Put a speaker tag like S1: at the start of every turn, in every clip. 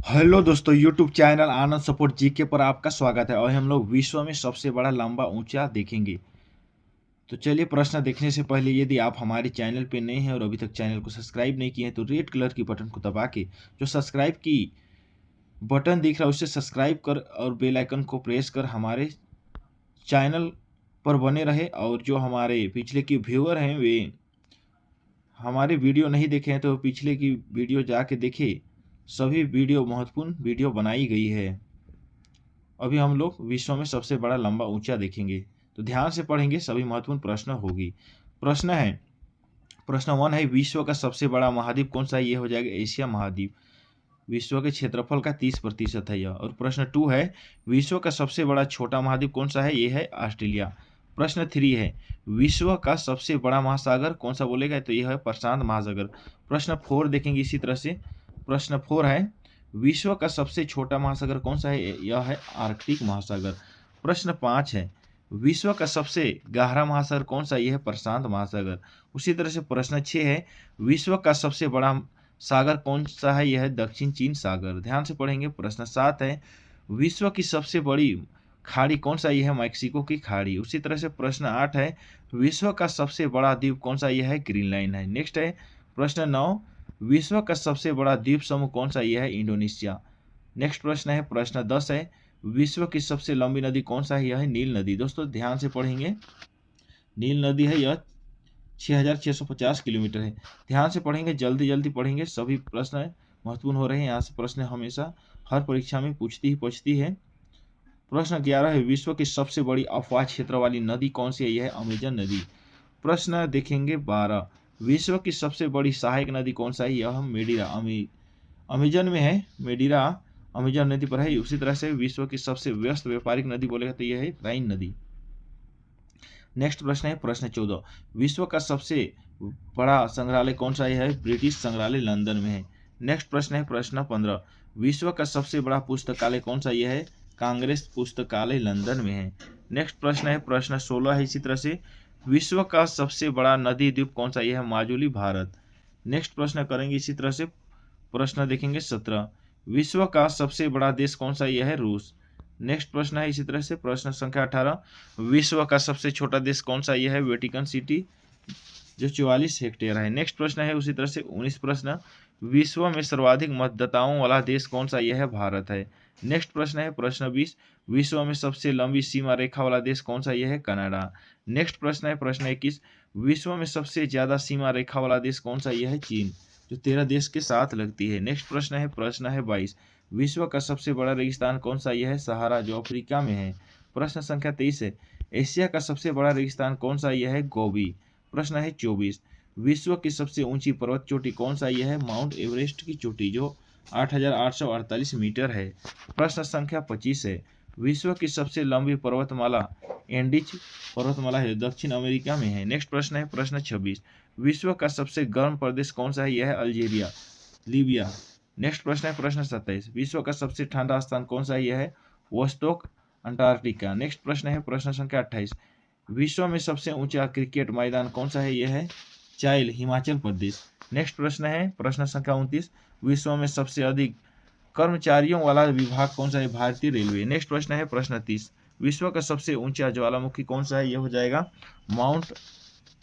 S1: Hello दोस्तों, YouTube channel आनंद support GK पर आपका स्वागत है। और हम लोग विश्व में सबसे बड़ा लंबा ऊंचा देखेंगे। तो चलिए, प्रश्न देखने से पहले यदि आप हमारे चैनल पे नए हैं और अभी तक चैनल को सब्सक्राइब नहीं किए हैं तो रेड कलर की बटन को दबा के जो सब्सक्राइब की बटन दिख रहा है उससे सब्सक्राइब कर और बेल आइकन को प्रेस कर हमारे चैनल पर बने रहे। और जो हमारे पिछले की व्यूअर हैं वे हमारे वीडियो नहीं देखे हैं तो पिछले की वीडियो जाके देखे। सभी वीडियो महत्वपूर्ण वीडियो बनाई गई है। अभी हम लोग विश्व में सबसे बड़ा लंबा ऊंचा देखेंगे, तो ध्यान से पढ़ेंगे, सभी महत्वपूर्ण प्रश्न होगी। प्रश्न है, प्रश्न 1 है विश्व का सबसे बड़ा महाद्वीप कौन सा है? ये हो जाएगा एशिया महाद्वीप। विश्व के क्षेत्रफल का 30% है यह। और प्रश्न 2 है विश्व का सबसे बड़ा छोटा महाद्वीप कौन सा है? ये है ऑस्ट्रेलिया। प्रश्न 3 है विश्व का सबसे बड़ा महासागर कौन सा बोलेगा? तो यह है प्रशांत महासागर। प्रश्न 4 देखेंगे इसी तरह से। प्रश्न 4 है विश्व का सबसे छोटा महासागर कौन सा है? यह है आर्कटिक महासागर। प्रश्न 5 है विश्व का सबसे गहरा महासागर कौन सा? यह है प्रशांत महासागर। उसी तरह से प्रश्न 6 है विश्व का सबसे बड़ा सागर कौन सा है? यह है दक्षिण चीन सागर। ध्यान से पढ़ेंगे। प्रश्न 7 है विश्व की सबसे बड़ी खाड़ी कौन सा? यह है मैक्सिको की खाड़ी। उसी तरह से प्रश्न 8 है विश्व का सबसे बड़ा द्वीप कौन सा? यह है ग्रीनलैंड है। नेक्स्ट है प्रश्न 9 विश्व का सबसे बड़ा द्वीप समूह कौन सा? यह है इंडोनेशिया। नेक्स्ट प्रश्न है प्रश्न 10 है विश्व की सबसे लंबी नदी कौन सा है? यह है नील नदी। दोस्तों ध्यान से पढ़ेंगे, नील नदी है यह 6650 किलोमीटर है। ध्यान से पढ़ेंगे, जल्दी जल्दी पढ़ेंगे, सभी प्रश्न महत्वपूर्ण हो रहे हैं। यहाँ से प्रश्न हमेशा हर परीक्षा में पूछती है। प्रश्न 11 है विश्व की सबसे बड़ी अफवाह क्षेत्र वाली नदी कौन सी है? यह है अमेजन नदी। प्रश्न देखेंगे 12 विश्व की सबसे बड़ी सहायक नदी कौन सा है? यह मेडिरा अमेजन में है। मेडिरा अमेजन नदी पर है। उसी तरह से विश्व की सबसे व्यस्त व्यापारिक नदी बोलेगा तो यह है राइन नदी। नेक्स्ट प्रश्न है प्रश्न 14 विश्व का सबसे बड़ा संग्रहालय कौन सा? यह है ब्रिटिश संग्रहालय लंदन में है। नेक्स्ट प्रश्न है प्रश्न 15 विश्व का सबसे बड़ा पुस्तकालय कौन सा? यह है कांग्रेस पुस्तकालय लंदन में है। नेक्स्ट प्रश्न है प्रश्न 16 है इसी तरह से विश्व का सबसे बड़ा नदी द्वीप कौन सा? यह है माजुली भारत। नेक्स्ट प्रश्न करेंगे इसी तरह से। प्रश्न देखेंगे 17 विश्व का सबसे बड़ा देश कौन सा? यह है रूस। नेक्स्ट प्रश्न है इसी तरह से प्रश्न संख्या 18 विश्व का सबसे छोटा देश कौन सा? यह है वेटिकन सिटी जो 44 हेक्टेयर है। नेक्स्ट प्रश्न है उसी तरह से 19 प्रश्न विश्व में सर्वाधिक मतदाताओं वाला देश कौन सा? यह है भारत है। नेक्स्ट प्रश्न है प्रश्न 20 विश्व में सबसे लंबी सीमा रेखा वाला देश कौन सा? यह है कनाडा। नेक्स्ट प्रश्न है प्रश्न 21 विश्व में सबसे ज्यादा सीमा रेखा वाला देश कौन सा? यह है चीन जो 13 देश के साथ लगती है। नेक्स्ट प्रश्न है 22 विश्व का सबसे बड़ा रेगिस्तान कौन सा? यह है सहारा जो अफ्रीका में है। प्रश्न संख्या 23 है एशिया का सबसे बड़ा रेगिस्तान कौन सा? यह है गोबी। प्रश्न है 24 विश्व की सबसे ऊंची पर्वत चोटी कौन सा? यह है माउंट एवरेस्ट की चोटी जो 8848 मीटर है। प्रश्न संख्या 25 है विश्व की सबसे लंबी पर्वतमाला एंडीज पर्वतमाला है दक्षिण अमेरिका में है। नेक्स्ट प्रश्न है प्रश्न 26 विश्व का सबसे गर्म प्रदेश कौन सा है? यह है अल्जीरिया लीबिया। नेक्स्ट प्रश्न है प्रश्न 27 विश्व का सबसे ठंडा स्थान कौन सा है? यह है वोस्टोक अंटार्कटिका। नेक्स्ट प्रश्न है प्रश्न संख्या 28 विश्व में सबसे ऊंचा क्रिकेट मैदान कौन सा है? यह है चाइल हिमाचल प्रदेश। नेक्स्ट प्रश्न है प्रश्न संख्या 29 विश्व में सबसे अधिक कर्मचारियों वाला विभाग कौन सा है? भारतीय रेलवे। नेक्स्ट प्रश्न है प्रश्न 30 विश्व का सबसे ऊंचा ज्वालामुखी कौन सा है? यह हो जाएगा माउंट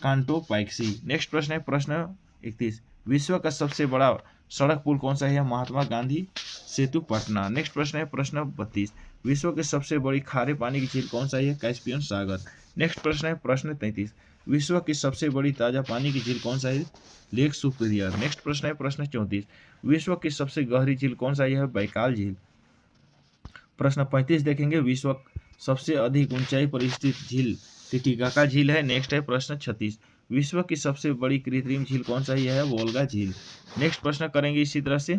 S1: कांटोपैक्सी। नेक्स्ट प्रश्न है प्रश्न 31 विश्व का सबसे बड़ा सड़क पुल कौन सा है? महात्मा गांधी सेतु पटना। नेक्स्ट प्रश्न है प्रश्न 32 विश्व की सबसे बड़ी खारे पानी की झील कौन सा है? कैस्पियन सागर। नेक्स्ट प्रश्न है प्रश्न 33 विश्व की सबसे बड़ी ताजा पानी की झील कौन सा है? Lake superior. नेक्स्ट प्रश्न है प्रश्न 34 विश्व की सबसे गहरी झील कौन सा है? यह बैकाल झील। प्रश्न 35 देखेंगे विश्व सबसे अधिक ऊंचाई पर स्थित झील टिटिकाका झील है। नेक्स्ट है प्रश्न 36 विश्व की सबसे बड़ी कृत्रिम झील कौन सा है? यह है वोल्गा झील। नेक्स्ट प्रश्न करेंगे इसी तरह से।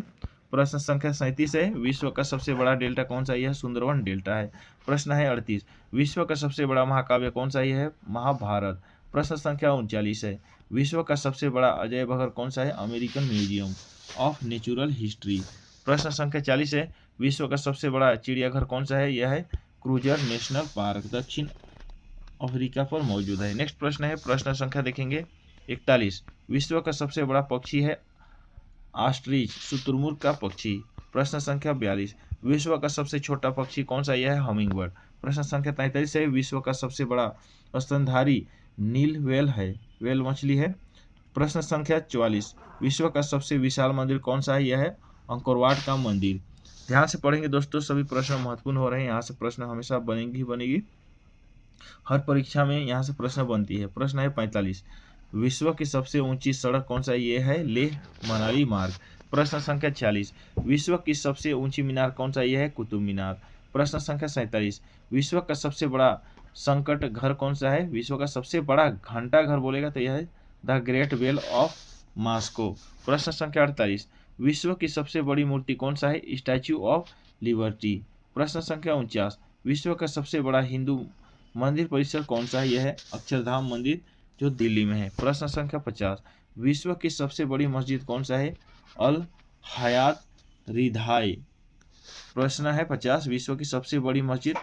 S1: प्रश्न संख्या 37 है विश्व का सबसे बड़ा डेल्टा कौन सा है? यह सुंदरवन डेल्टा है। प्रश्न है 38 विश्व का सबसे बड़ा महाकाव्य कौन सा है? यह है महाभारत। प्रश्न संख्या 39 है विश्व का सबसे बड़ा अजय घर कौन सा है? American museum of natural history. प्रश्न संख्या 40 है विश्व का सबसे बड़ा चिड़ियाघर कौन सा है? यह है क्रूजर नेशनल पार्क दक्षिण अफ्रीका पर मौजूद है। नेक्स्ट प्रश्न है प्रश्न संख्या देखेंगे 41 विश्व का सबसे बड़ा पक्षी है ऑस्ट्रिच शुतुरमुर्ग का पक्षी। प्रश्न संख्या 42, विश्व का सबसे छोटा पक्षी कौन सा, यह है हमिंग बर्ड। प्रश्न संख्या 43 है, विश्व का सबसे बड़ा स्तनधारी नील व्हेल है, व्हेल मछली है। प्रश्न संख्या 44, विश्व का सबसे विशाल मंदिर कौन सा है, यह है अंकोर का मंदिर। ध्यान से पढ़ेंगे दोस्तों, सभी प्रश्न महत्वपूर्ण हो रहे हैं, यहाँ से प्रश्न हमेशा बनेगी ही बनेगी, हर परीक्षा में यहाँ से प्रश्न बनती है। प्रश्न है 45, विश्व की सबसे ऊंची सड़क कौन सा, ये है लेह मनाली मार्ग। प्रश्न संख्या 46, विश्व की सबसे ऊंची मीनार कौन सा, यह है कुतुब मीनार। प्रश्न संख्या 47, विश्व का सबसे बड़ा संकट घर कौन सा है, विश्व का सबसे बड़ा घंटा घर बोलेगा तो यह है the great well of Moscow. प्रश्न संख्या 48, विश्व की सबसे बड़ी मूर्ति कौन सा है, स्टैच्यू ऑफ लिबर्टी। प्रश्न संख्या 49, विश्व का सबसे बड़ा हिंदू मंदिर परिसर कौन सा है, यह है अक्षरधाम मंदिर जो दिल्ली में है। प्रश्न संख्या 50, विश्व की सबसे बड़ी मस्जिद कौन सा है, अल हयात रिधाई। प्रश्न है 50, विश्व की सबसे बड़ी मस्जिद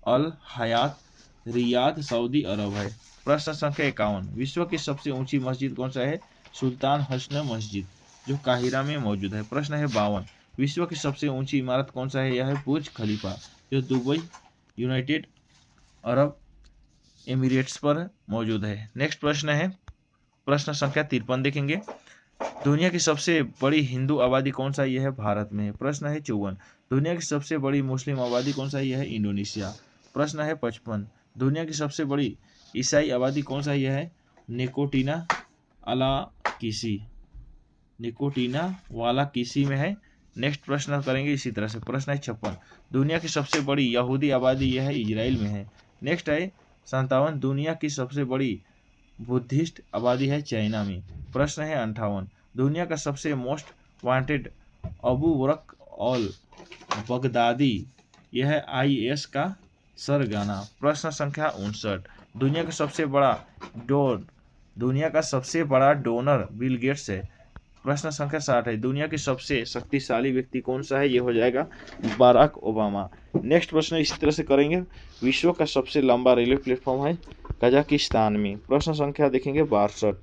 S1: अल हयात रियाद सऊदी अरब है। प्रश्न संख्या 51, विश्व की सबसे ऊंची मस्जिद कौन सा है, सुल्तान हसन मस्जिद जो काहिरा में मौजूद है। प्रश्न है 52, विश्व की सबसे ऊंची इमारत कौन सा है, यह है बुर्ज खलीफा जो दुबई यूनाइटेड अरब एमिरेट्स पर मौजूद है। नेक्स्ट प्रश्न है प्रश्न संख्या 53 देखेंगे, दुनिया की सबसे बड़ी हिंदू आबादी कौन सा, यह है भारत में है। प्रश्न है 54, दुनिया की सबसे बड़ी मुस्लिम आबादी कौन सा है, यह है इंडोनेशिया। प्रश्न है 55, दुनिया की सबसे बड़ी ईसाई आबादी कौन सा है, यह है निकोटीना अलाकिसी, निकोटीना वाला किसी में है। नेक्स्ट प्रश्न करेंगे इसी तरह से। प्रश्न है 56, दुनिया की सबसे बड़ी यहूदी आबादी यह है इजराइल में है। नेक्स्ट है 57, दुनिया की सबसे बड़ी बुद्धिस्ट आबादी है चाइना में। प्रश्न है 58, दुनिया का सबसे मोस्ट वांटेड अबू बकर अल बगदादी यह है IS का सरगना। प्रश्न संख्या 59, दुनिया का सबसे बड़ा डोनर बिल गेट्स है। प्रश्न संख्या 60 है, दुनिया के सबसे शक्तिशाली व्यक्ति कौन सा है, ये हो जाएगा बराक ओबामा। नेक्स्ट प्रश्न इसी तरह से करेंगे, विश्व का सबसे लंबा रेलवे प्लेटफॉर्म है कजाकिस्तान में। प्रश्न संख्या देखेंगे 62,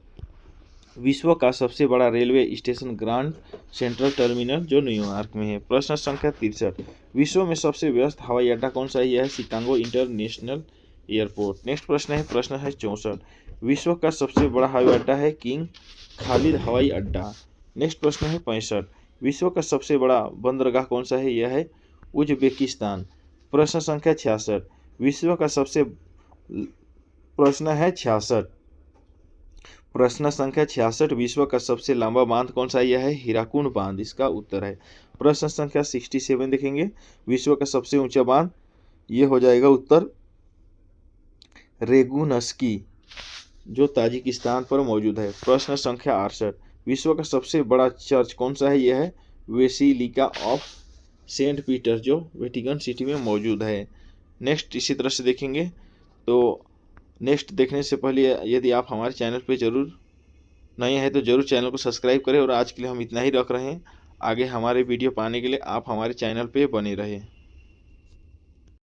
S1: विश्व का सबसे बड़ा railway station grand central terminal जो न्यूयॉर्क में है। प्रश्न संख्या 63, विश्व में सबसे व्यस्त हवाई अड्डा कौन सा है, यह है शिकागो इंटरनेशनल एयरपोर्ट। नेक्स्ट प्रश्न है 64, विश्व का सबसे बड़ा हवाई अड्डा है किंग खालिद हवाई अड्डा। नेक्स्ट प्रश्न है 65, विश्व का सबसे बड़ा बंदरगाह कौन सा है, यह है उज्बेकिस्तान। प्रश्न संख्या 66, विश्व का सबसे प्रश्न है 66, प्रश्न संख्या 66, विश्व का सबसे लंबा बांध कौन सा है, यह है हीराकुंड बांध, इसका उत्तर है। प्रश्न संख्या 67 देखेंगे, विश्व का सबसे ऊंचा बांध, ये हो जाएगा उत्तर रेगुनस्की जो ताजिकिस्तान पर मौजूद है। प्रश्न संख्या 68, विश्व का सबसे बड़ा चर्च कौन सा है, यह है बेसिलिका ऑफ सेंट पीटर जो वेटिकन सिटी में मौजूद है। नेक्स्ट इसी तरह से देखेंगे, तो नेक्स्ट देखने से पहले यदि आप हमारे चैनल पे जरूर नए हैं तो जरूर चैनल को सब्सक्राइब करें। और आज के लिए हम इतना ही रख रहे हैं, आगे हमारे वीडियो पाने के लिए आप हमारे चैनल पे बने रहें।